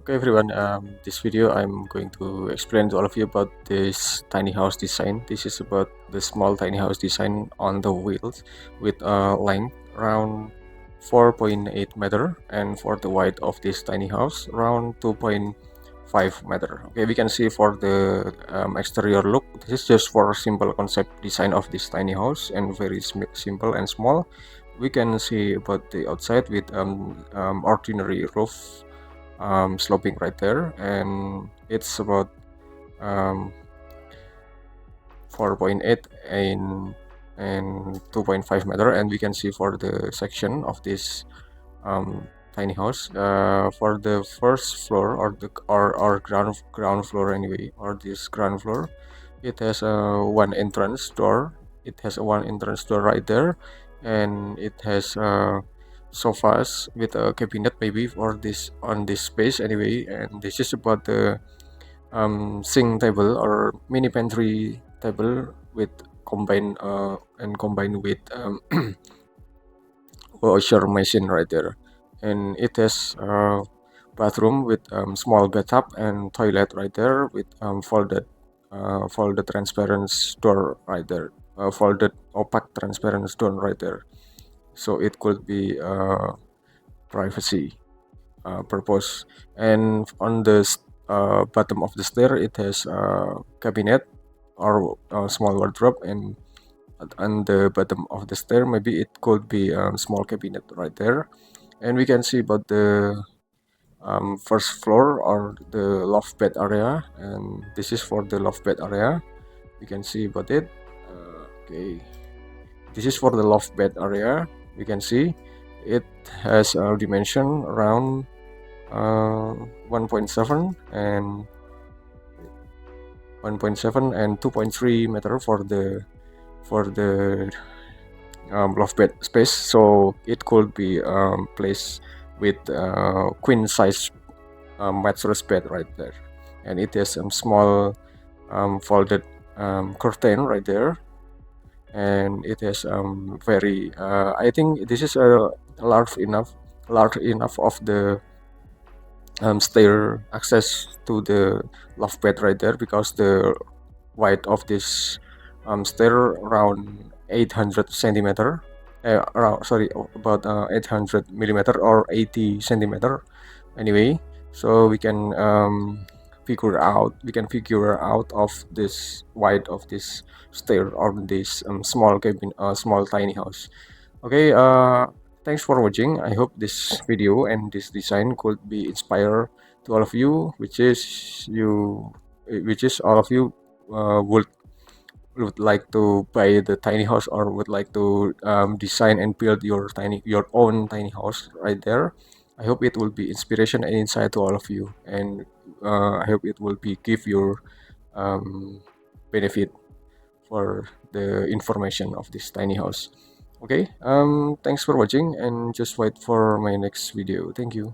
Okay everyone, this video I'm going to explain to all of you about this tiny house design. This is about the small tiny house design on the wheels with a length around 4.8 meter, and for the height of this tiny house around 2.5 meter. Okay, we can see for the exterior look, this is just for simple concept design of this tiny house and very simple and small. We can see about the outside with ordinary roof sloping right there, and it's about um, 4.8 and 2.5 meter. And we can see for the section of this tiny house, for the first floor or the or ground floor anyway, or this ground floor, it has one entrance door. It has a one entrance door right there, and it has sofas with a cabinet maybe for this on this space anyway. And this is about the sink table or mini pantry table with combined with washer machine right there. And it has bathroom with small bathtub and toilet right there with folded transparent door right there, folded opaque transparent stone right there, so it could be privacy purpose. And on the bottom of the stair, it has a cabinet or a small wardrobe, and on the bottom of the stair maybe it could be a small cabinet right there. And we can see about the first floor or the loft bed area, and this is for the loft bed area. We can see about it. Okay, this is for the loft bed area. We can see it has a dimension around 1.7 and 2.3 meter for the loft bed space, so it could be placed with queen size mattress bed right there. And it has some small folded curtain right there, and it has very I think this is a large enough of the stair access to the loft bed right there, because the height of this stair around 800 centimeter, around sorry about 800 millimeter or 80 centimeter anyway. So we can figure out of this height of this stair on this small cabin, small tiny house. Okay, thanks for watching. I hope this video and this design could be inspire to all of you, which is all of you would like to buy the tiny house or would like to design and build your own tiny house right there. I hope it will be inspiration and insight to all of you, and I hope it will be give your benefit for the information of this tiny house. Okay, thanks for watching, and just wait for my next video. Thank you.